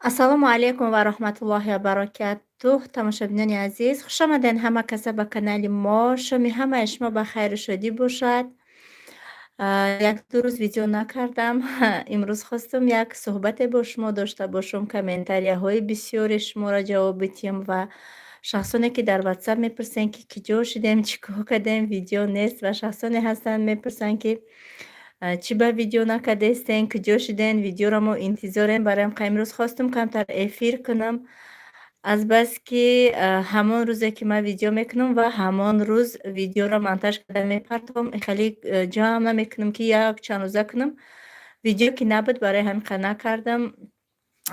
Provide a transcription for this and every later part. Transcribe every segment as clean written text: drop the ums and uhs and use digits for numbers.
Ассалому алайкум ва раҳматуллоҳи ва баракатуҳ. Тамошобинони азиз, хуш омадед ҳама каса ба канали мо. Шоми ҳамаи шумо ба хайру шодӣ бошад. Як-ду рӯз видео накардам. Имрӯз хостам як суҳбате бо шумо дошта бошам. Комментарияҳои бисёри шуморо ҷавоб бидиҳам ва шахсоне ки дар WhatsApp мепурсанд ки киҷо шудем, чӣ кор кардем, видео нест ва шахсоне ҳастанд мепурсанд ки чӣ ба видео накардестен, куҷо шуден, видеоро мо интизорем барем. Имрӯз хостам камтар эфир кунам, азбаски ҳамон рӯзе ки ман видео мекунам ва ҳамон рӯз видеоро монтаж карда мепартовам. Хеле ҷамъ намекунам ки як чанд рӯза кунам. Видео ки набуд, барои ҳамин қадр накардам.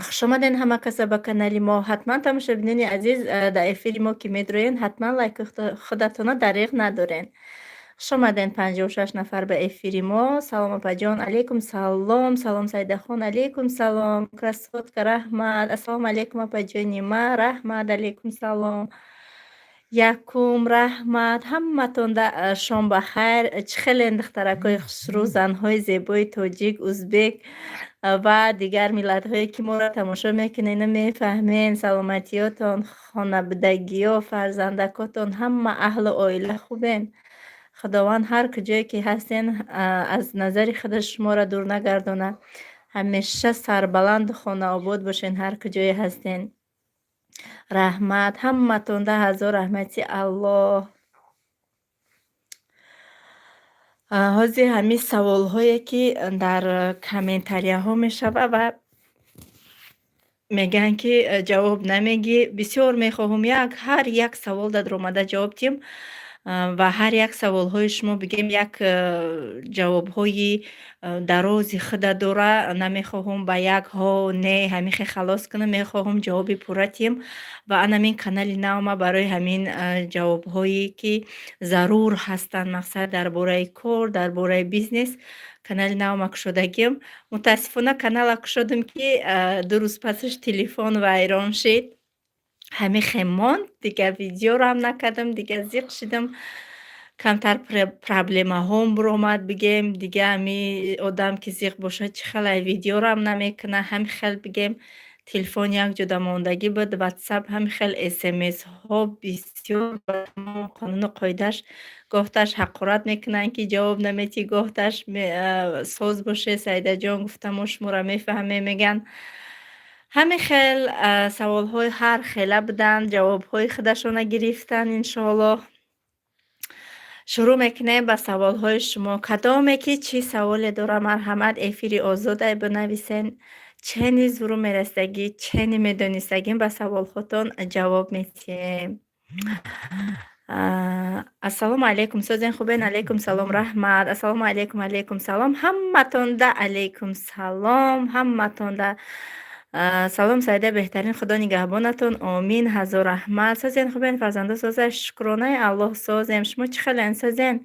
Хуш омадед ҳама каса ба канали мо. Ҳатман тамошобинони азиз, дар эфири мо ки медурен, ҳатман лайки худатона дариғ надорен. Хуш омадед 56 нафар ба эфири мо. Салом опаҷон. Алейкум салом. Салом Саидахон. Алейкум салом. Красотка раҳмат. Ассалому алейкум опаҷони ман. Раҳмат. Алейкум салом. Якум раҳмат. Ҳаматон шом бахайр. Чӣ хелен духтаракҳои хушрӯ, занҳои зебои тоҷик, узбек ва дигар миллатҳое ки моро тамошо мекунед, мефаҳмед. Саломатиётон, хонабудагиё, фарзандакотон ҳама аҳлу оила хубен? Худованд ҳар куҷое ки ҳастен аз назари худаш шуморо дур нагардонад. Ҳамеша сарбаланду хонаобод бошен ҳар куҷое ҳастен. Раҳмат. Ҳаматон 10,000 раҳмати Аллоҳ. Ҳозир ҳамин саволҳое ки дар комментарияҳо мешавад ва мегӯянд ки ҷавоб намегӣ. Бисёр мехоҳам ҳар як савол дар омада ҷавоб диҳам ва ҳар як саволҳои шумо бигем як ҷавобҳои дарози худа дора. Намехоҳам ба як ҳо, не, ҳамихе халос кунам. Мехоҳам ҷавоби пурра диҳам ва ан ҳамин канали навма барои ҳамин ҷавобҳое ки зарур ҳастанд, мақсад дар бораи кор, дар бораи бизнес. Канали навма кушодагиам. Мутаассифона канала кушодам ки 2 рӯз пасаш телефон вайрон шид. Ҳамихе монд. Дигар видеоам накардам, дигар зиқ шидам. Камтар проблемаҳом буромад бигем. Дига ҳамин одам ки зиқ бошад чӣ хелай видеорам намекунад. Ҳамин хел бигем телефон як ҷода мондагӣ буд. WhatsApp ҳамин хел смсҳо бисёр ба тамоми қонуну қоидааш гоҳташ ҳақорат мекунанд ки ҷавоб наметӣ, гоҳташ соз боше Саидаҷон гуфта мо шуморо мефаҳмем мегӯянд. ҳамин хел саволҳои ҳар хела буданд. Ҷавобҳои худашона гирифтанд. Иншоаллоҳ шурӯъ мекунем ба саволҳои шумо. Кадоме ки чӣ саволе дора, марҳамат эфири озодай бинависен. Чени зуру мерасидагӣ, чени медонистагим ба саволҳотон ҷавоб медиҳем. Ассалому алейкум. Созен хубен? Алейкум салом. Раҳмат. Ассалому алейкум. Алейкум салом. Ҳаматон да алейкум салом. Ҳаматон да салом. Саида беҳтарин. Худо нигаҳбонатон. Омин. ҳазор раҳмат. Созен хубен? Фарзанда созаш шукронаи Аллоҳ созем. Шумо чӣ хелен созен?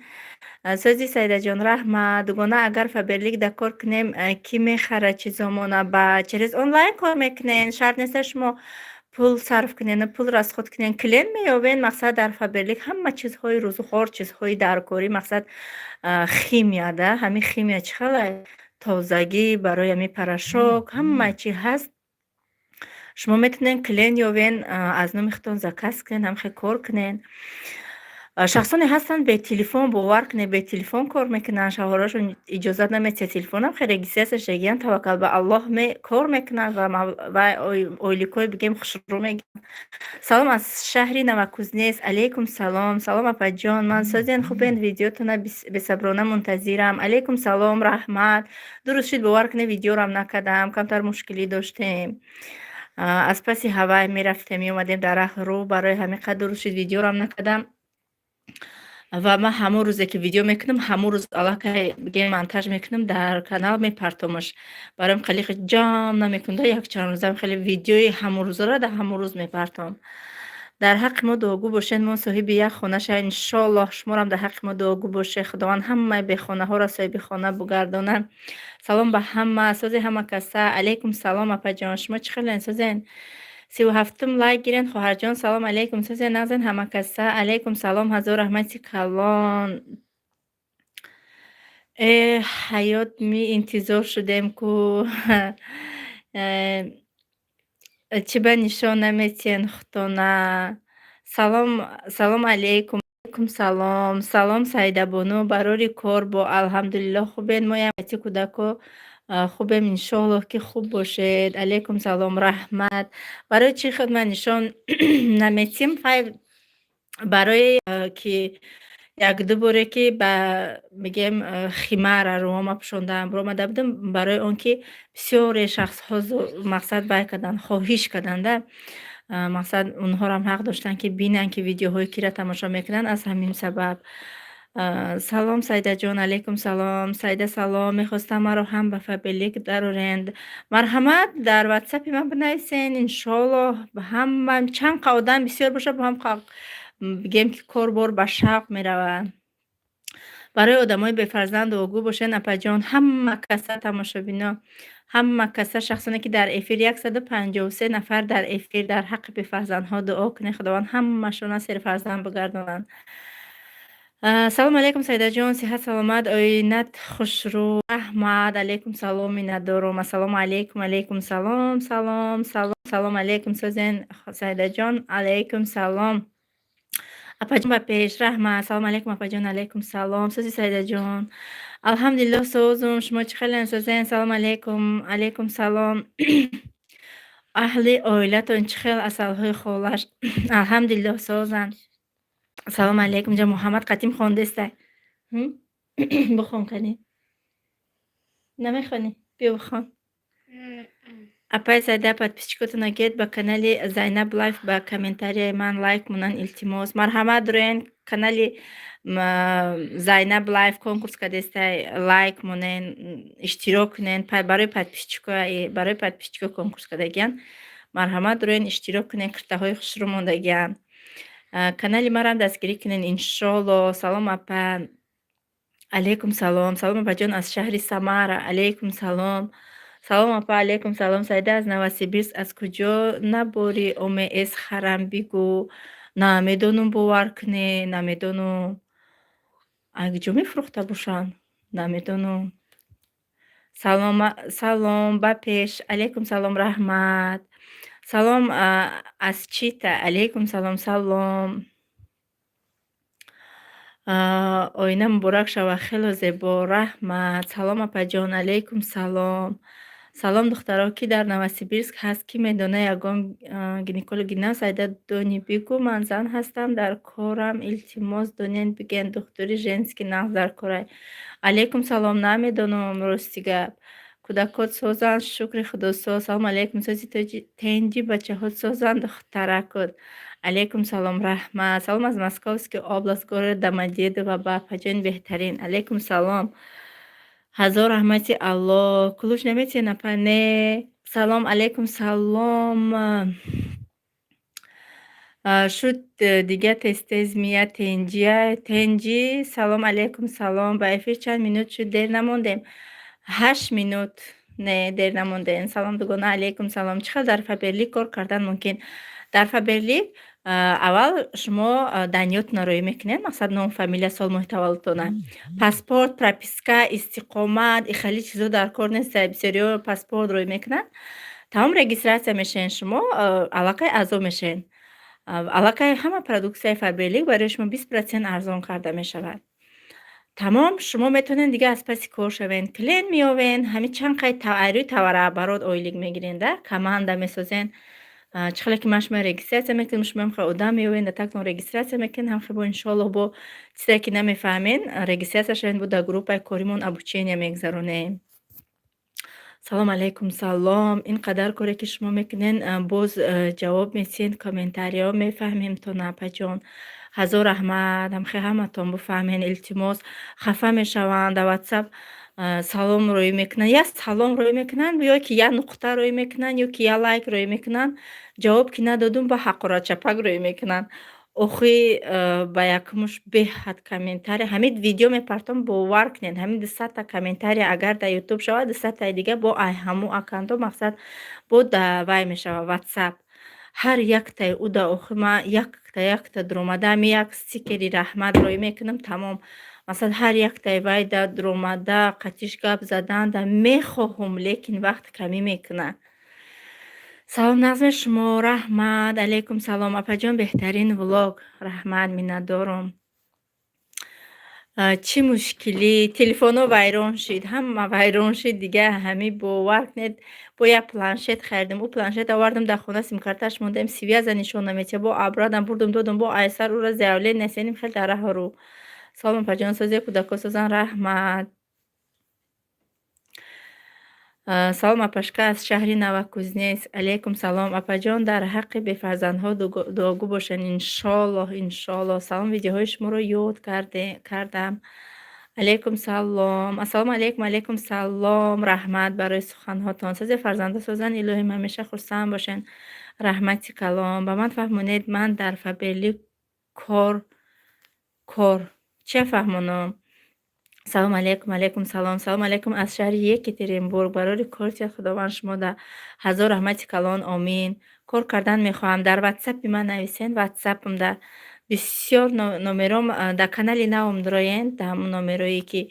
Сози Саидаҷон раҳмат. Дугона агар фаберлик да кор кунем ки мехарад чизомона ба через онлайн кор мекунен. Шарт неста шумо пул сарф кунен, пул расход кунен. Клиент меёбен. Мақсад дар фаберлик ҳама чизҳои рӯзухор, чизҳои даркорӣ, мақсад химия да. Ҳамин химия чӣ хелай тозагӣ барои ҳамин порошок ҳама чӣ ҳаст. Шумо метавонен клиент ёбен, аз номи худтон заказ кунен, ҳамихе кор кунен. Шахсоне ҳастанд бе телефон, бовар кунед, бе телефон кор мекунанд. Шавҳарошон иҷозат намедиҳад телефонам хе регистрация шагиян таваккал ба Аллоҳ кор мекунанд ва ойликои бигем хушрӯ мегӯянд. Салом аз шаҳри Навакузнес. Алейкум салом. Салом апаҷон. Ман созен хубен? Видеотона бесаброна мунтазирам. Алейкум салом. Раҳмат. 2 рӯз шуд бовар кунед видеорам накардам. Камтар мушкилӣ доштем. Аз паси ҳавай мерафтем, меомадем дар роҳ. Барои ҳамин қадр 2 рӯз шуд видеорам накардам. ва ман ҳамон рӯзе ки видео мекунам, ҳамон рӯз аллакай бигем монтаж мекунам, дар канал мепартомаш. Бароим хеле ҷамъ намекунда, як чанд рӯза хеле видеои ҳамон рӯзаро дар ҳамон рӯз мепартом. дар ҳаққи мо дуогӯ бошед. Мо соҳиби як хона шавем. Иншоаллоҳ шуморам дар ҳаққи мо дуогӯ бошед. Худованд ҳамаи бехонаҳоро соҳиби хона бугардонад. Салом ба ҳама. Сози ҳама каса. Алейкум салом апаҷон. Шумо чӣ хелен созен? 37 лайк гирен. хоҳарҷон салом алейкум. Созен назен ҳама каса. Алейкум салом. ҳазор раҳмати калон. ҳаёт ми интизор шудем ку Чи ба нишон наметиен хутона. Салом алейкум. Алейкум салом. Салом Саидабону. Барори кор бо алҳамдулиллоҳ хубен. Моям ати кӯдако хубем иншоллоҳ ки хуб бошед. Алейкум салом раҳмат. Барои чӣ хидмат нишон наметим? Барои ки як-ду боре ки ба мегем химара рӯҳома пӯшондаам омада будам, барои он ки бисёре шахсҳо мақсад бай карданд, хоҳиш карданда. Мақсад онҳорам ҳақ доштанд ки бинанд ки видеоҳои киро тамошо мекунанд. Аз ҳамин сабаб салом Саидаҷон. Алейкум салом. Саида салом. Мехостам маро ҳам ба фабелик дароранд. Марҳамат, дар ватсапи ман бинависен. Иншоллоҳ ҳама чанд қа одам бисёр боша бо ҳам бигем ки корбор ба шавқ меравад. Барои одамои бефарзанду огӯ бошед апаҷон. Ҳама каса тамошобино, ҳама каса шахсоне ки дар эфир 153 нафар дар эфир дар ҳаққи бефарзандҳо дуо кунед. Худованд ҳамашона серфарзанд бигардонанд. Салом алейкум Саидаҷон. Сиҳат саломат, оинат хушрӯ. Аҳмад. Алейкум салом миннатдорум. Ассалому алейкум. Алейкум салом. Салом. Салом алейкум Сӯзен Саидаҷон. Алейкум салом. Апаҷон ба пеш. Раҳмат. Салом алейкум апаҷон. Алейкум салом. Сӯзи Саидаҷон. Алҳамдулиллоҳ сӯзум. Шумо чӣ хелен Сӯзен? Салом алейкум. Алейкум салом. Аҳли оилатон чӣ хел асалҳои холаш? Алҳамдулиллоҳ сӯзанд. Салом алейкум ҷа Муҳаммад қатим хондестай. Бихон кани. Намехони? Биё бихон. Апай Саида подписчикотона гед ба канали Зайнаб Лайф ба комментарияи ман лайк мунан илтимос. Марҳамат дорен канали Зайнаб Лайф конкурс кадестай лайк мунен, иштирок кунен. Барои подписчико конкурс кадагиян. Марҳамат дорен иштирок кунен, киртаҳои хушрӯ мондагиян. Канали марам дастгирӣ кунен иншоллоҳ. Салом апа. Алейкум салом. Салом апаҷон аз шаҳри Самара. Алейкум салом. Салом апа. Алейкум салом. Саида аз Новосибирск. Аз куҷо набори ОМС харам бигӯ. Намедонум бовар кунӣ. Намедонум агиҷо мефурӯхта бошанд. Намедонум. Салом ба пеш. Алейкум салом раҳмат. Салом аз Чита. Алейкум салом. Салом. Оина муборак шава. Хело зебо. Раҳмат. Салом апаҷон. Алейкум салом. Салом духтаро ки дар Новосибирск ҳаст, ки медона ягон гинекологи нав Саида донӣ бигӯ. Ман зан ҳастам, дар корам. Илтимос донен биген духтури женский нағз дар корай. Алейкум салом. Намедонам рости гап. Кӯдакот созанд, шукри худосоз. Салом алейкум сӯзи тенҷи бачаҳот созанд, духтаракот. Алейкум салом раҳмат. Салом аз Московский област, город Домодедово ба апаҷони беҳтарин. Алейкум салом. Ҳазор раҳмати Аллоҳ. Кулуш наметиен апа не? Салом алейкум салом. Шуд дига тез мия тенҷи. Салом алейкум салом. Ба эфир чанд минут шуд, дер намондем. 8 минут. Не, дер намондем. Салом дугона. Алейкум салом. Чӣ хел дар Фаберлик кор кардан мумкин? Дар Фаберлик аввал шумо даниётона роӣ мекунед, мақсад ном, фамилия, сол, моҳи таваллудтона. Паспорт, прописка, истиқомат, ихали чизо дар кор нест. Бисёриҳо паспорт роӣ мекунанд. Тамом регистратсия мешавед, шумо аллакай аъзо мешавед. Аллакай ҳама продуксияи Фаберлик барои шумо 20% арзон карда мешавад. Тамом, шумо метавонед дига аз паси кор шавед. Клиент меёвед, ҳамин чанд қай айрӯи товарооборот ойлик мегиред, команда месозед. Чӣ хеле ки ман шумо регистратсия мекунем, шумо ҳам одам меёвед, датактон регистратсия мекунед, ҳам бо иншоллоҳ бо чизе ки намефаҳмед, регистратсия шавед, бо дар группаи коримон обучения мегзаронем. Салом алейкум салом. Ин қадар коре ки шумо мекунед, боз ҷавоб месиҳед, комментариҳо мефаҳмем то апаҷон. ҳазор раҳмат. ҳамхе ҳаматон бифаҳмед. Илтимос, хафа мешаванд дар ватсап салом роӣ мекунанд, я салом роӣ мекунанд, ё ки я нуқта роӣ мекунанд, ё ки я лайк роӣ мекунанд. Ҷавоб ки надодум ба ҳақорат чапак роӣ мекунанд. Охи ба якмуш беҳад комментария. Ҳамин видео мепартом, бовар кунед. Ҳамин 200 комментария агар дар ютуб шавад, 200 дига бо ҳамун аккаунтҳо, мақсад бо да вай мешавад ватсап. ҳар яктаи ӯ да охир ман якта дуромада як стикери раҳмат роӣ мекунам. Тамом. Масалан ҳар яктаи вай да дуромада қатиш гап заданда мехоҳум, лекин вақт камӣ мекунад. салом, назми шумо. Раҳмат. Алейкум салом. Апаҷон, беҳтарин влог. Раҳмат, миннатдорум. Чӣ мушкилӣ? Телефоно вайрон шид, ҳама вайрон шид дига ҳамӣ бовар кунед. Бо як планшет харидем. Ӯ планшет овардам дар хона, симкартааш мондаем, связа нишон наметиҳад. Бо абрадам бурдам додам, бо айсар ӯра заявление насеним хел дар раҳору. Салом апаҷон, созия кӯдако созан. Раҳмат. Салом апашка аз шаҳри Новокузнецк. Алейкум салом. Апаҷон, дар ҳаққи бефарзандҳо дуогӯ бошед. Иншоллоҳ, иншоллоҳ. Салом, видеоҳои шуморо ёд кардам. Алейкум салом. Ассалому алейкум. Алейкум салом. Раҳмат барои суханҳотон. Сози фарзанда созан. Илоҳим ҳамеша хурсанд бошен. Раҳмати калом. Ба ман фаҳмонед, ман дар Фаберлик кор чӣ фаҳмонам? салом алейкум. Алейкум салом. Салом алейкум аз шаҳри Екатеринбург. барори корти худованд шумо да ҳазор раҳмати калон. Омин. Кор кардан мехоҳам. Дар ватсапи ман нависен. Ватсапимда бисёр номером дар канали навам дороен. Дар ҳамун номерое ки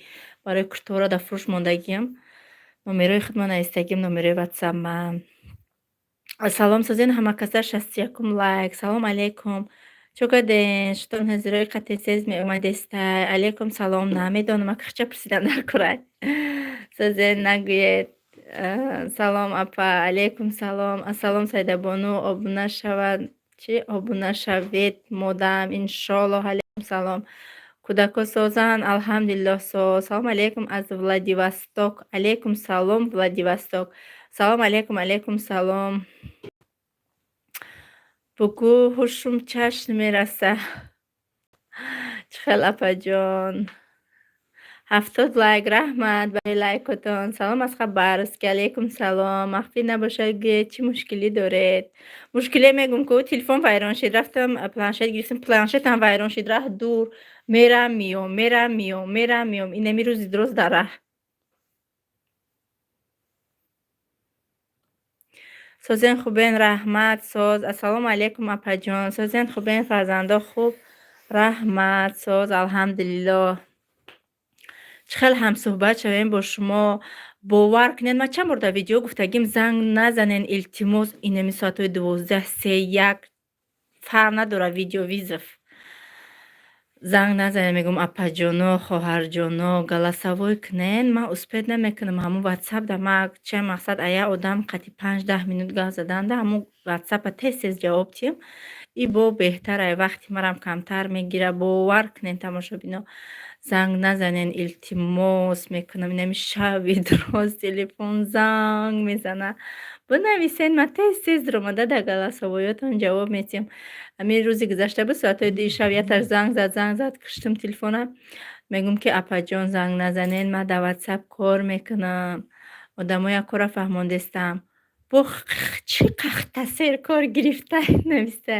барои куртора дар фурӯш мондагиам. Номерои худмон навистагиам, номерои ватсапам. салом созен ҳамакаса 61 лайк. Салом алейкум. Чука ден, штон ҳазирои қатъисез меомадестай. Алейкум салом. Намедонам акча пурсидан дар курай. Созен нагӯед. Салом апа. Алейкум салом. Ассалом Сайдабону. Обуна шавад. Чӣ? Обуна шавед модам. Иншоллоҳ. Алейкум салом. Кӯдако созан. Алҳамдулиллоҳ соз. Салом алейкум аз Владивосток. Алейкум салом Владивосток. Салом алейкум. Алейкум салом. Бугӯ ҳушум чашм мераса. Чӣ хел апаҷон? 70 лайк. Раҳмат барои лайкотон. Салом аз Хабаровск. Алейкум салом. махфӣ набошад гӯед чӣ мушкилӣ доред? Мушкиле мегӯм ки телефон вайрон шид. Рафтам планшет гирифтам, планшетам вайрон шид. Раҳ дур. Мерам миём. Инами рӯзи дуруз дар раҳ. созен хубен? Раҳмат соз. Ассалому алейкум апаҷон. Созен хубен? Фарзандо хуб? Раҳмат соз. Алҳамдулиллоҳ. чӣ хел ҳамсӯҳбат шавем бо шумо. Бовар кунед, ман чанд бор дар видео гуфтагим занг назанен, илтимос. Инами соатҳои 12:31 фарқ надора видео визов. занг назанен, мегӯм апаҷоно, хоҳарҷоно галасовой кунен. Ман успед намекунам ҳамун ватсап да ман ча мақсад ая одам қати 5-10 минут гап заданда ҳамун ватсапа тез ҷавоб тиҳам. И бо беҳтарай, вақти марам камтар мегира. Бовар кунен тамошобино. занг назанен, илтимос мекунам. инами шаби дуруз телефон занг мезана. бинависен, ман тез омада дар галасовоётон ҷавоб метиҳам. ҳамин рӯзи гузашта буд, соатҳои дишаб яташ занг зад, куштам телефона. мегӯм ки апаҷон занг назанен, ман дар ватсап кор мекунам. одамоя кора фаҳмондестам. бо чӣ қахтасер кор гирифта нависта.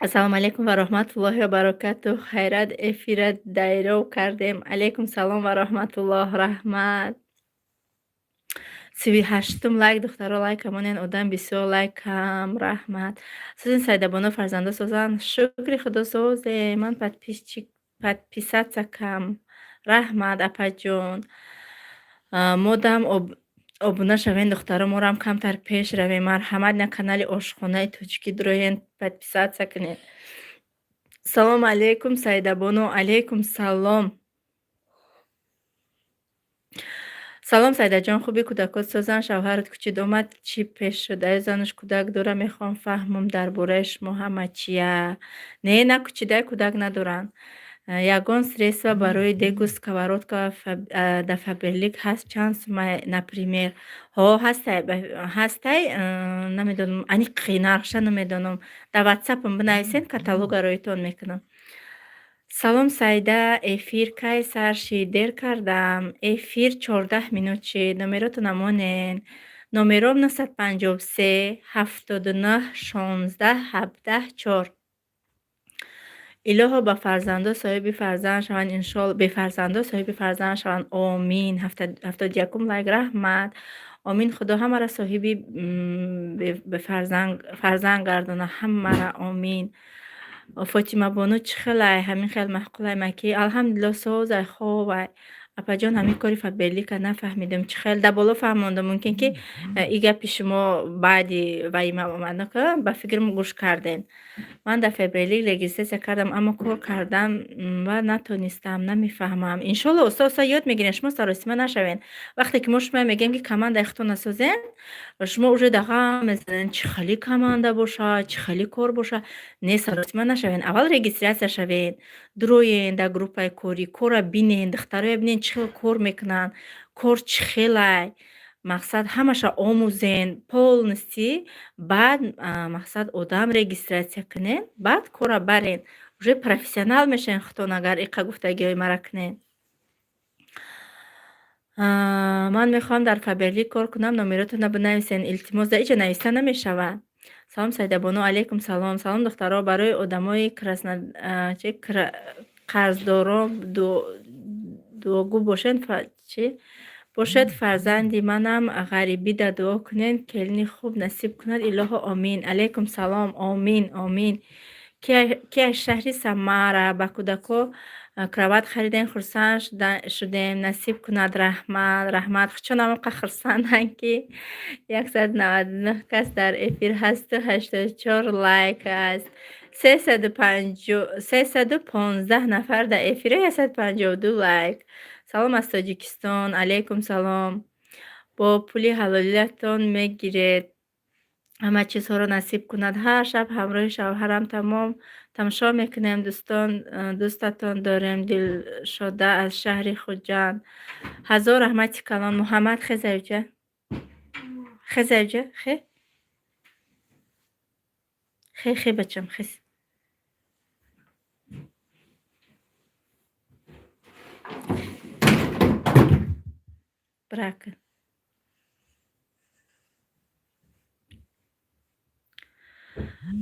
ассалому алейкум ва раҳматуллоҳи ва баракатуҳ. хайрат эфира дайров кардем. алейкум салом ва раҳматуллоҳ. раҳмат. 38 лайк. духтаро лайкамонен, одам бисёр лайкам. раҳмат. созен Сайдабоно фарзанда созан. шукри худо созе. ман подписаться-кам. раҳмат апаҷон. модам обуна шавен, духтаро морам камтар пеш равем. марҳамат, на канали ошхонаи тоҷикӣ дуроен подписаться кунед. салом алейкум Сайдабоно. алейкум салом. салом Сайдаҷон, хуби? кӯдакот созан? шавҳарат кӯчид омад? чӣ пеш шуд? азизонаш кӯдак дора? мехоҳам фаҳмам дар бораи шумо ҳама чия. Не, на кӯчидаи кӯдак надоранд. ягон средство барои дегу сковородка дар Фаберлик ҳаст. чанд сума, например? ҳастай, намедонам, аниқи нархша намедонам. дар ватсапам бинависен, каталога роитон мекунам. салом Сайда, эфир кай сар шид? дер кардам. эфир 14 минут шид. номеротон амонен. номером 953 79 16 17 4. илоҳо ба фарзандо соҳиби фарзанд шаванд. иншолло бефарзандо соҳиби фарзанд шаванд. омин. 71 лайк. раҳмат. омин. худо ҳамаро соҳиби фарзанд гардона. ҳамаро омин. Фотима Бону чӣ хелай? ҳамин хел маъқулай маки? алҳамдулиллоҳ созай ховай. апаҷон ҳамин кори фаберлика нафаҳмидем чӣ хел да боло фаҳмондам мумкин ки и гапи шумо баъди ваима омадака ба фикрам гӯш кардем. Ман дар февралӣ регистрация кардам, аммо кор кардам ва натонистам, намефаҳмам. Иншоалло оста оста ёд мегирем, шумо саросима нашавед. Вақте ки мо шумо мегӯем ки команда ихто насозен, шумо уже дағам мезанед чӣ хели команда бошад, чӣ хели кор бошад. Не, саросима нашавед. Аввал регистрация шавед, дуроен дар группаи корӣ, корро бинед, духтароя бинед чӣ хел кор мекунанд, кор чӣ хелай. Мақсад ҳамаша омӯзен полностью, баъд мақсад одам регистрация кунед, баъд корра барен. Уже профессионал мешавед худтон агар иқа гуфтагиҳои мара кунед. Ман мехоҳам дар фаберлик кор кунам, номеротонро бинависен. Илтимос, дар иҷа нависта намешавад. Салом Саидабону, алейкум салом. Салом духтаро, барои одамои қарздорон дуогӯ бошед. Чӣ? Бошед фарзанди манам ғарибида дуо кунед, келини хуб насиб кунад. Илоҳо амин. Алейкум салом. Амин, амин. Ки аз шаҳри Самара ба кӯдако крават харидем, хурсанд шудем. Насиб кунад. Раҳмат, раҳмат. Чунам онқа хурсандам ки 199 кас дар эфир ҳасту, 84 лайк аст. 315 нафар дар эфира, 152 лайк. Салом аз Тоҷикистон. Алейкум салом. Бо пули ҳалолиятон мегиред. ҳама чизҳоро насиб кунад. Ҳар шаб ҳамроҳи шавҳарам тамошо мекунем. дӯстатон дорем. Дилшода аз шаҳри Хуҷанд. Ҳазор раҳмати калон. Муҳаммад хезавҷа. Хезавҷа. Хе бачам, хез. Брака.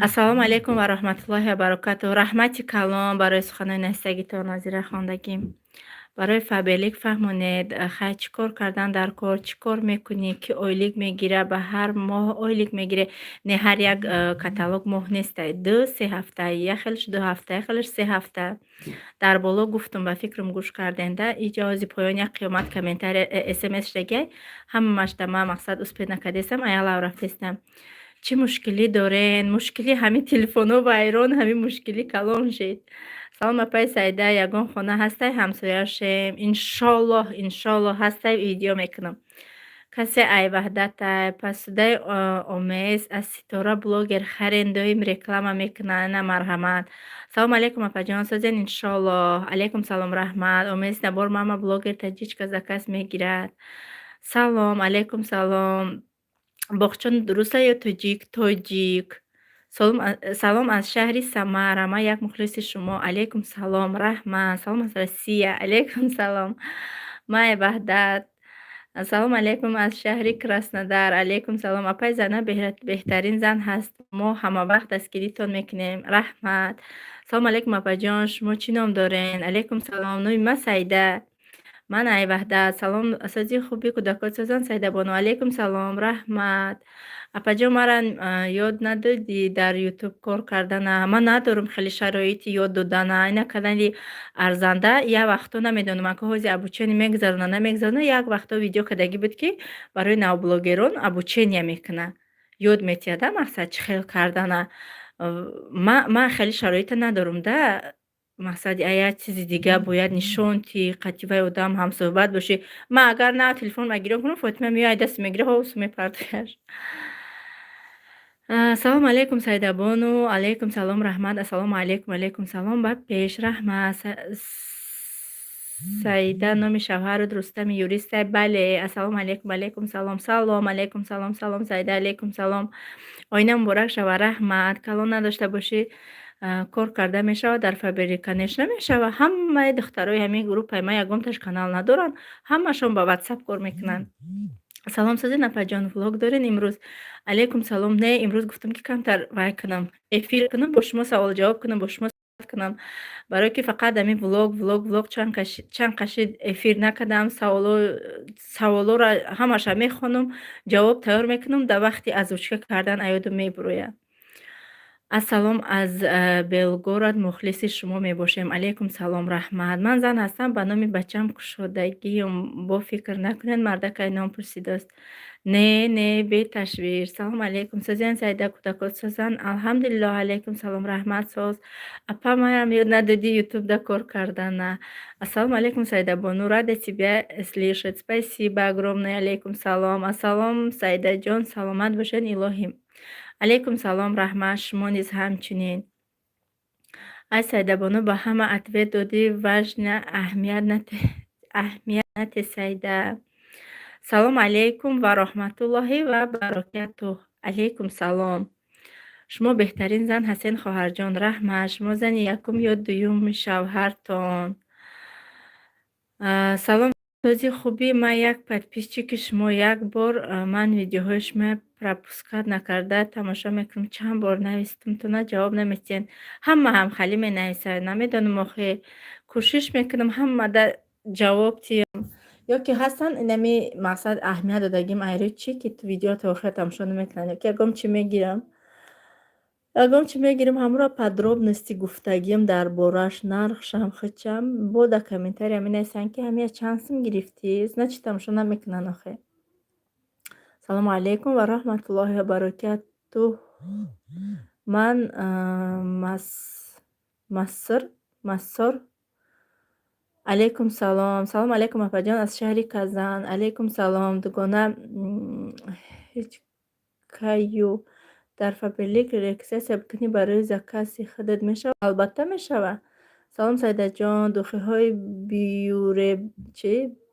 Ассалому алейкум ва раҳматуллоҳи ва баракатуҳ. Раҳмати калон барои суханои наҳистагитон Назира хондагим. Барои фаберлик фаҳмонед, хай чӣ кор кардан дар кор, чӣ кор мекунӣ, ки ойлик мегира, ба ҳар моҳ ойлик мегире. Не ҳар як каталог моҳ нестай. 2-3 ҳафта, як хелш 2 ҳафта, як хелш 3 ҳафта. Дар боло гуфтум, ба фикрам гӯш карденда. Иҷози поёни як қиёмат комментария смс штагай. Ҳамаш дама мақсад успед накардесам, аялав рафтестам. Чӣ мушкилӣ дорен? Мушкилӣ ҳамин телефоно вайрон, ҳамин мушкилӣ калон шид. Салом апай Саида, ягон хона ҳастай, ҳамсояшем. Иншолло ҳастай, видео мекунам. Касе айваҳдатай, пасудай омез аз Ситора блогер харен, доим реклама мекунад, на марҳамат. Салом алейкум апаҷон, созен иншолло. Алейкум салом, раҳмат. Омез набор мама блогер таҷичка заказ мегирад. Салом алейкум салом. Боғчон дуруста ё тоҷик? Тоҷик. Салом аз шаҳри Самара. Ман як мухлиси шумо. Алейкум салом, раҳмат. Салом аз Россия. Алейкум салом. Май Баҳдад. Салом алейкум аз шаҳри Краснодар. Алейкум салом. Апай Зайнаб беҳтарин зан ҳаст. Мо ҳамавақт дастгиритон мекунем. Раҳмат. Салом алейкум апаҷон. Шумо чӣ ном дорен? Алейкум салом. Номи ман Саида. Ман Айваҳдад. Салом асоси хуби кӯдакот созан Саидабону. Алейкум салом, раҳмат. Апаҷон мара ёд надодӣ дар ютуб кор кардана? Ман надорам хеле шароити ёд додана. Ина канали арзанда як вақто намедонам ки ҳози обучение мегзарона намегзарона. Як вақто видео кардагӣ буд ки барои навблогерон обучение мекуна. Ёд метиҳада мақсад чӣ хел кардана. Ман хеле шароита надорам да. Мақсади як чизи дига бояд нишон ки қативаи одам ҳамсоҳбат бошӣ. Ман агар на телефон гирём кунам, Фотима меояд даст мегира, ҳовсу мепартояш. Салом алейкум Саидабону. Алейкум салом, раҳмат. Ассалому алейкум. Алейкум салом. Ба пеш раҳмат. Саида номи шавҳару Рустами юристай? Бале. Ассалому алейкум. Алейкум салом. Салом алейкум. Салом салом Саида. Алейкум салом. Оина муборак шава. Раҳмат. Калон надошта бошӣ. Кор карда мешавад дар фабрика неш намешавад. Ҳамаи духтарои ҳамин группаи ман ягонташ канал надоранд. Ҳамашон ба WhatsApp кор мекунанд. Салом созен апаҷон, влог дорен имрӯз? Алейкум салом. Не, имрӯз гуфтам ки камтар вай кунам, эфир кунам, бо шумо савол ҷавоб кунам, бо шумо суҳбат кунам. Барое ки фақат ҳамин влог чанд кашид эфир накардам. Саволоро ҳамаша мехонам, ҷавоб тайёр мекунам, дар вақти озвучка кардан аёдам мебурояд. ассалом аз Белгород мухлиси шумо мебошем. Алейкум салом раҳмат. Ман зан ҳастам, ба номи бачам кушодагиём. Бо фикр накунед мардакай ном пурсидааст. Не беташвиш. Салом алейкум. Созян Саида кӯдакот созан. Алҳамдулиллоҳ. Алейкум салом раҳмат соз. Апа маям ёд надоди ютубда кор кардана. Ассалому алейкум Саида Бону. Рада тебя слышать. Спасибо огромное. Алейкум салом. Ассалом Саидаҷон. Саломат бошед илоҳим. алейкум салом раҳмат. Шумо низ ҳамчунин. Ай Саидабону ба ҳама ответ додӣ, важна аҳмият нате Саида. Салом алейкум ва раҳматуллоҳи ва баракатуҳ. Алейкум салом. Шумо беҳтарин зан ҳастед хоҳарҷон. Раҳмат. Шумо зани якум ё дуюми шавҳартон. Салом дози хубӣ. Ман як подписчики шумо як бор ман видеоҳои шумо пропускат накарда тамошо мекунам. Чанд бор навистам, то на ҷавоб намедиҳед. Ҳама ҳам халӣ менависад. Намедонам охе кӯшиш мекунам ҳамада ҷавоб диҳам. ё ки ҳастан инами мақсад аҳамият додагим айрӣ чӣ ки ту видео то охир тамошо намекунанд. Ё ки ягон чӣ мегирам. Ягон чӣ мегирам ҳамаро подробности гуфтагим дар бораш нархшам хичам бода комментария менависанд ки ҳамия чанд сум гирифтӣ. Значит тамошо намекунанд охе. Салому алейкум ва раҳматуллоҳи ва баракатуҳ. Ман Массор. Алейкум салом. Салом алейкум апаҷон аз шаҳри Казан. Алейкум салом. Дугона ҳеҷ каю дар фабрик релаксация бикунӣ барои закази худат мешавад? Албатта мешавад. Салом Саидаҷон. Духиҳои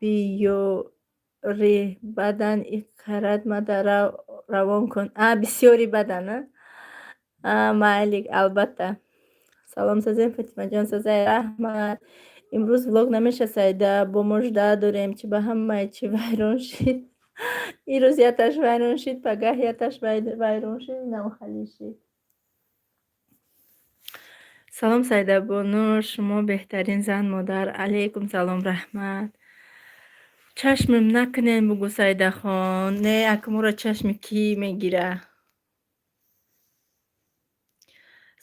биёри бадан иқарат мада равон кун. Бисёри бадан. Майли албатта. Салом созем Фатимаҷон. Созай раҳмат. имрӯз влог намеша Саида. Бо мужда дорем. Чи ба ҳамаи чи вайрон шид. ирӯз яташ вайрон шид, пагаҳ яташ вайрон шид, инам халӣ шид. Салом Саидабону. Шумо беҳтарин зан модар. Алейкум салом раҳмат. Чашмим накунен бугӯ Саидахон. Не акмуро чашми кӣ мегира?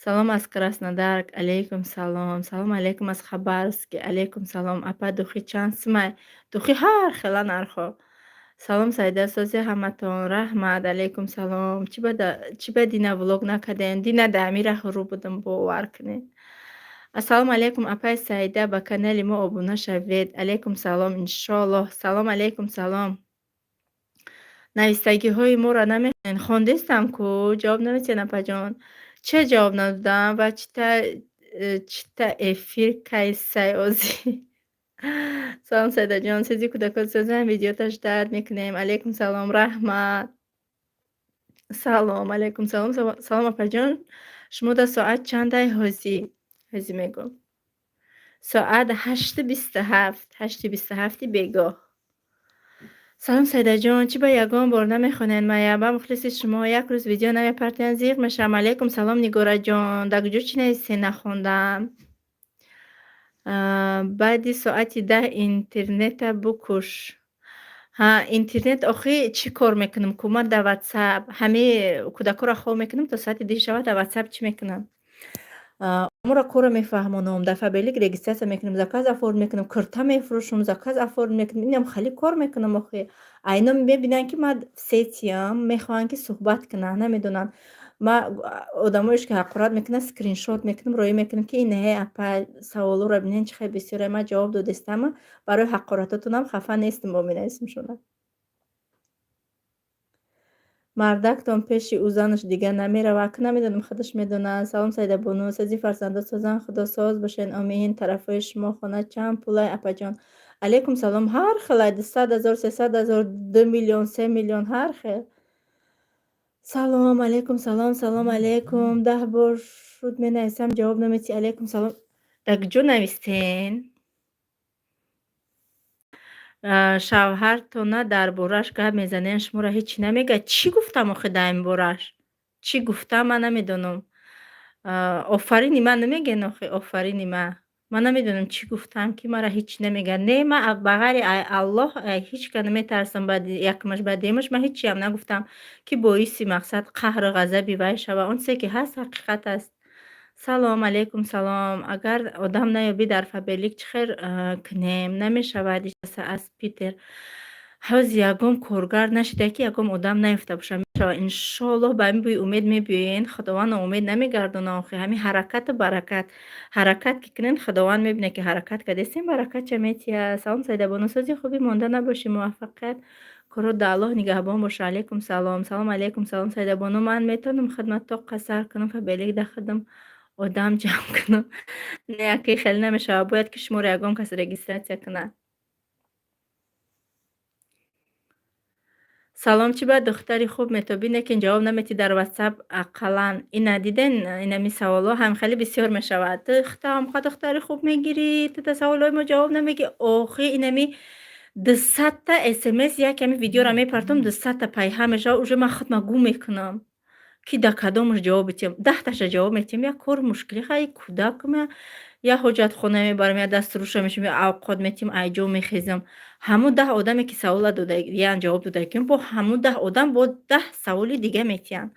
Салом аз Краснодар. Алейкум салом. Салом алейкум аз Хабаровск. Алейкум салом. Апа духи чанд сумай? Духи ҳар хела нархо. Салом Саида сози ҳаматон. Раҳмат. Алейкум салом. Чӣ ба дина влог накардем? Дина да амира ҳурӯ будам бовар кунед. Ассалому алейкум апай Саида, ба канали мо обуна шавед. Алейкум салом иншоаллоҳ. Салом алейкум салом. навистагиҳои моро намехонед? Хондистам ку ҷавоб намедиҳед апаҷон. Че ҷавоб надодам ва чита эфир кай сайозӣ. Салом Саидаҷон. Сизи кӯдакот созам видеоташ дард мекунем. Алейкум салом раҳмат. Салом алейкум салом. Салом апаҷон. Шумо да соат чандай ҳозӣ мегӯ? Соат 8:27 бегоҳ. салом Саидаҷон. Чӣ ба ягон бор намехонед? Мая ба мухлиси шумо як рӯз видео намепартен зиқ мешам. Алейкум салом Нигораҷон. Дар куҷо чӣ нависед нахондам? баъди соати 10 интернета букуш. Интернет охи чӣ кор мекунам ку ман дар WhatsApp ҳамаи кӯдакоро хол мекунам то соати 10 шавад. Дар WhatsApp чӣ мекунам? Умуро кора мефаҳмонам. Дар фабрик регистрация мекунам, заказ оформ мекунам, курта мефурӯшам, заказ оформ мекунам. Инам хали кор мекунам охи. Айно мебинанд ки ман в сетиам, мехоҳанд ки суҳбат кунанд, намедонанд. Ма одамоеш ки ҳақорат мекунанд скриншот мекунам, роӣ мекунам ки ин апа саволоро бинед чӣ хел бисёре ман ҷавоб додистам. Барои ҳақоратотонам хафа нестам бо менависам шуна. мардактон пеши ӯ занаш дигар намеравад, ки намедонам худаш медонад. Салом Саидабону. Сази фарзандот созан худосоз бошед. Амин. Тарафҳои шумо хона чанд пулай апаҷон? Алейкум салом. Ҳар хелай 200,000, 300,000, 2 миллион, 3 миллион ҳар хел. Салом алейкум салом. Салом алейкум. 10 бор шуд менависам ҷавоб намедиҳӣ. Алейкум салом. Дар куҷо навистен? шавҳартона дар бораш гап мезанем, шуморо ҳечӣ намегӯяд. Чӣ гуфтам охи дар ин бораш? Чӣ гуфтам ман намедонам. Офарини ман намегӯян охи, офарини ман. ман намедонам чӣ гуфтам, ки маро ҳеҷ чӣ намегӯяд. Не, ман ба ғайри Аллоҳ ҳеҷ кас наметарсам. Баъди якмаш баъдиямаш ман ҳеҷчиам нагуфтам, ки боиси мақсад қаҳру ғазаби вай шава. Он чизе ки ҳаст ҳақиқат аст. Салом алейкум, салом. Агар одам наёбӣ дар фаберлик чӣ хел кунем? Намешавад ишаса аз Питер. ҳоз ягон коргар нашида, ки ягон одам наёфта бошад. Мешавад иншоаллоҳ ба ҳамин бӯи умед мебиёен. Худованд ноумед намегардона. Охир ҳамин ҳаракату баракат. Ҳаракат ки кунен Худованд мебинад, ки ҳаракат кардестин баракат ча метиҳад. Салом Саидабону, сози хуби монда набошӣ, муваффақият. Корода Аллоҳ нигаҳбон боша. Алейкум салом. Салом алейкум, салом Саидабону. Ман метавонам хидматто қасар кунам, фаберлик дахидам одам ҷамъ кунам. Не, акӣ хеле намешавад. Бояд ки шуморо ягон кас регистратсия кунад. Салом, чӣ баъд духтари хуб, метобӣ лекин ҷавоб наметӣ дар WhatsApp ақаллан. Ина диден инами саволҳо ҳам хеле бисёр мешавад. Духтарам, ха духтари хуб мегирӣ, ту да саволҳои мо ҷавоб намегӣ. Охи инами 200 SMS яками видеоро мепартом, 200 пайҳам мешавад. Уже ман худро гум мекунам, ки да кадомаш ҷавоб битиҳам. 10таша ҷавоб метиҳам. Як кори мушкилӣ хай кӯдакам, я ҳоҷатхона мебарам, я дастфурӯша мешавам, я авқот метиҳам, айҷо мехезам. Ҳамун 10 одаме ки савола додагиян ҷавоб додагиян, бо ҳамун 10 одам бо 10 саволи дига метиҳанд.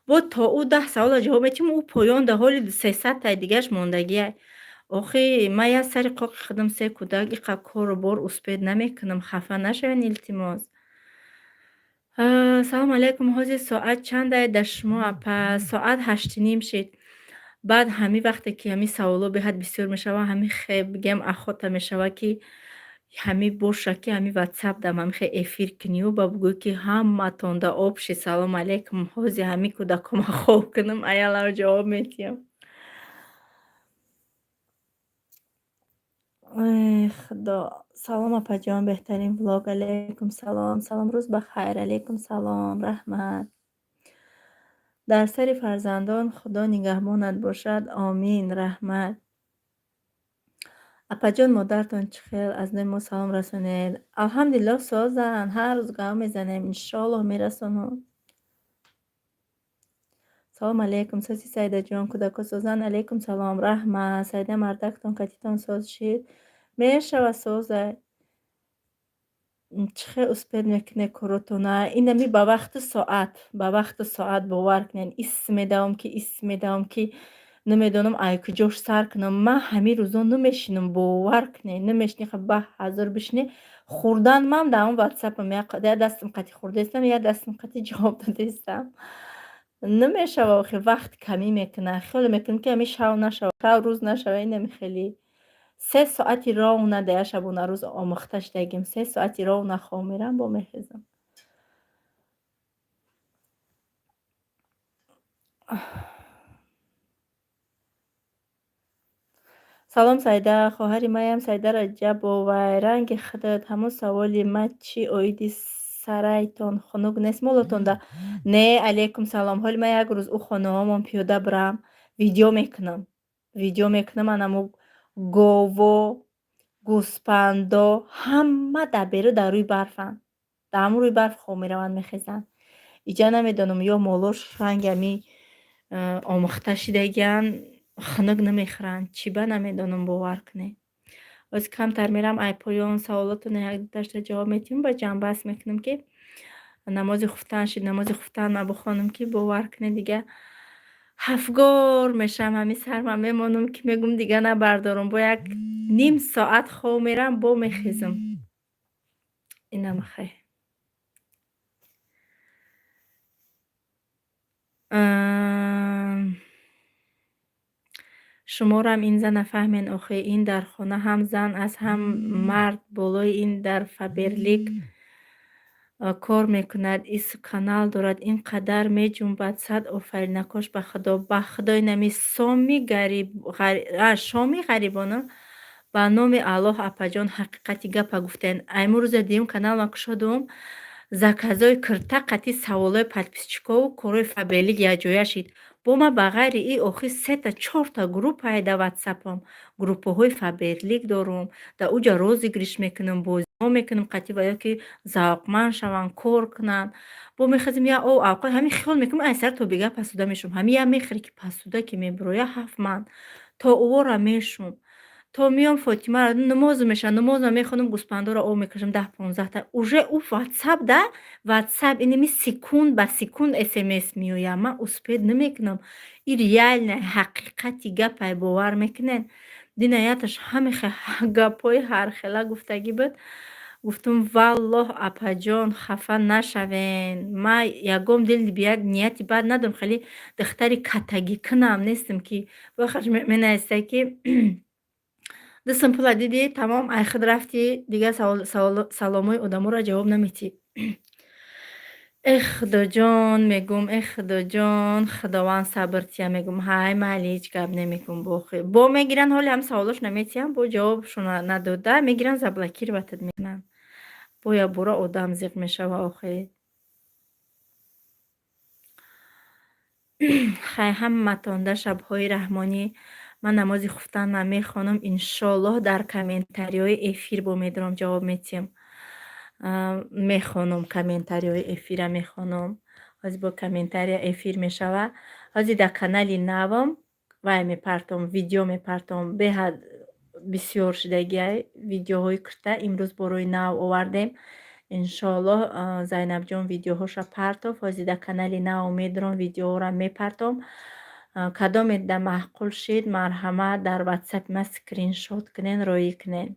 Бо то ӯ 10 савола ҷавоб метиҳам, ӯ поён да ҳоли 300 таи дигааш мондагиай. Охи ман як сари қоқи худам 3 кӯдак иққа кору бор успед намекунам. Хафа нашавен илтимос. Салом алейкум, ҳозир соат чандае дар шумо? Пас соат 8:30 шид. Баъд ҳамин вақте ки ҳамин саволо беҳад бисёр мешавад, ҳамин бигем ахота мешавад, ки ҳамин боша, ки ҳамин WhatsApp дам ҳамин эфир кунӣ ба бигӯӣ, ки ҳаматон да об шид. Салом алейкум, ҳозир ҳамин кӯдакома хоб кунам, аяларо ҷавоб метиҳам. Ой худо. Салом апаҷон, беҳтарин влог. Алейкум салом. Салом, рӯз бахайр. Алейкум салом, раҳмат. Дар сари фарзандон худо нигаҳбонат бошад. Омин, раҳмат. Апаҷон, модаратон чӣ хел? Аз нои мо салом расонед. Алҳамдулиллоҳ созан, ҳар рӯз гав мезанем, иншоаллоҳ мерасонам. Салом алейкум, сози Саидаҷон, кӯдако созан. Алейкум салом, раҳмат. Саида мардактон катитон соз шид? Мешава созай. Чӣ хел успед мекунед коротона? Инами ба вақту соат бовар кунед. Исм медавам, ки намедонам ай куҷош сар кунам. Ман ҳамин рӯзо намешинам, бовар кунед. Намешинӣ ба ҳазор бишинӣ. Хурдан ман дар он WhatsApp-ам як дастам қати хурдестам, як дастам қати ҷавоб додестам. Намешава охи вақт камӣ мекунад. Хеле мекунам, ки ҳамин шав нашава, шав рӯз нашава. Инами хеле 3 соати ровна дая шабона рӯз омӯхта шудагим. 3 соати ровна хоб мерам, бо мехезам. Салом Саида, хоҳари маям Саида Раҷабовай. Ранги худат ҳамон саволи ма чӣ оиди сарайтон хунук нест молотон да? Не, алейкум салом. Ҳоли ман як рӯз ӯ хонаҳомон пиёда бурам, видео мекунам анамо гово, гӯспандо ҳама дар беру дар рӯи барфанд. Дар ҳамун рӯи барф хоб мераванд, мехезанд. Иҷа намедонам ё молош ранги ҳамин омӯхта шидагиян, хунук намехӯранд. Чӣ ба намедонам, бовар кунед. Боз камтар мерам, ай поён саволотона як дашта ҷавоб метиҳам, ба ҷамъбаст мекунам, ки намози хуфтан шид. Намози хуфтан ма бихонам, ки бовар кунед дига ҳафгор мешавам. ҳамин сарма мемонам, ки мегӯм дига набардорам. Бо як ним соат хоб мерам, бо мехезам. Инам хай. шуморам ин зан нафаҳмен. Охи ин дар хона ҳам зан аст, ҳам мард. Болои ин дар фаберлик кор мекунад. Ису канал дорад. Ин қадар меҷунбад. Сад офарин. Накош ба худо инами шоми ғарибона ба номи Аллоҳ апаҷон ҳақиқати гапа гуфтаен. Аймун рӯза дидим каналма кушодум, заказои кирта қати саволои подписчикову корои фаберлик якҷоя шид. Бо ма ба ғайри и охир 3-4 группае дар WhatsApp-ам. Группаҳои фаберлик дорум. Дар уҷа розыгриш мекунам, бозиҳо мекунам, қати ба ёки завқманд шаванд, кор кунанд. Бо мехазим я авқат ҳамин хиёл мекунам, ай сар то бига пасуда мешум. Ҳамин як мехӯре ки пасуда ки мебироя 7 ман. То овора мешум. То миём Фотимаро намоз мешавам, намозам мехонам, гӯспандора об мекашам 10-15 та. Уже ӯ WhatsApp да, WhatsApp иними секунд ба секунд SMS меояд. Ман успед намекунам. И реальна ҳақиқати гапай, бовар мекунед? Динаяташ ҳамихе гапҳои ҳархела гуфтагӣ буд. Гуфтам: «Валлоҳ апаҷон, хафа нашавен. Ман ягон дили бият нияти бад надорам. Хеле духтари катагикунам нестам, ки вахаш менаиста ки дастам пула дидӣ, тамом, ай худ рафтӣ, дигар саломҳои одаморо ҷавоб намедиҳӣ». Эх худоҷон мегӯм, эх худоҷон, худованд сабртия мегӯм. Ҳай майли ҳеҷ гап намекун бохи. Бо мегиранд ҳоли ҳам саволош наметиҳам, бо ҷавобшон надода мегиранд заблокироватат мекунанд. Боя бура одам зиқ мешава охир. Хай ҳаматонда шабҳои раҳмонӣ. Ман намози хуфтанам мехонам. Иншоаллоҳ дар комментариҳои эфир бо медорам ҷавоб медиҳам. Мехонам комментариҳои эфира мехонам. Ҳозир бо комментария эфир мешава. Ҳозир дар канали навам вай мепартом, видео мепартом. Беҳад бисёр шудагиай видеоҳои кӯтah имрӯз борои нав овардем. Иншоаллоҳ Зайнабҷон видеоҳоша партов. Ҳозир дар канали нав медорам видеоҳоро мепартом. Кадомеда маъқул шид, марҳамат дар WhatsApp ма скриншот кунен, роӣ кунен.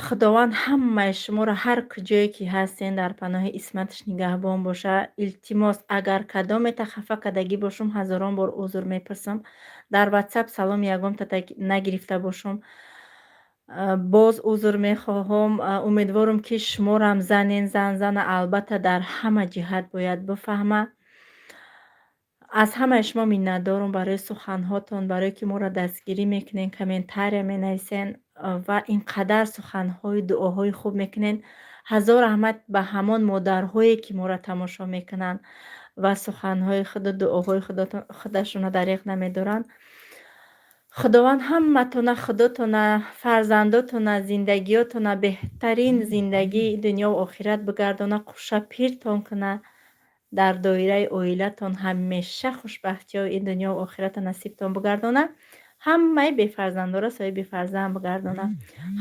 худованд ҳамаи шуморо ҳар куҷое ки ҳастен дар паноҳи исматаш нигаҳбон боша. Илтимос, агар кадомета хафа кардагӣ бошам, ҳазорон бор узр мепурсам. Дар WhatsApp саломи ягонта нагирифта бошам, боз узр мехоҳам. Умедворам ки шуморам занен, зана албатта дар ҳама ҷиҳат бояд бифаҳма. аз ҳамаи шумо миннатдорам барои суханҳотон, барое ки моро дастгирӣ мекунен, комментария менависен ва инқадар суханҳои дуоҳои хуб мекунен. ҳазор раҳмат ба ҳамон модарҳое ки моро тамошо мекунанд ва суханҳои худу, дуоҳои худашонро дариқ намедоранд. худованд ҳаматона, худотона, фарзандотона, зиндагиётона беҳтарин зиндагии дунё ва охират бигардона, қуша пиртон куна. дар доираи оилатон ҳамеша хушбахтиҳои ин дунё ва охиратро насибтон бигардона. ҳамаи бефарзандоро соҳиби фарзанд бигардона.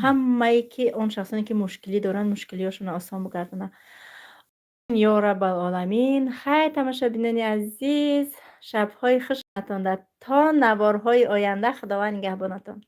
ҳамаи ки он шахсоне ки мушкилӣ доранд, мушкилиҳошонро осон бигардона. ё раббал оламин. Хай тамошобинони азиз, шабҳои хушатон. Та наворҳои оянда, худованд нигаҳбонатон.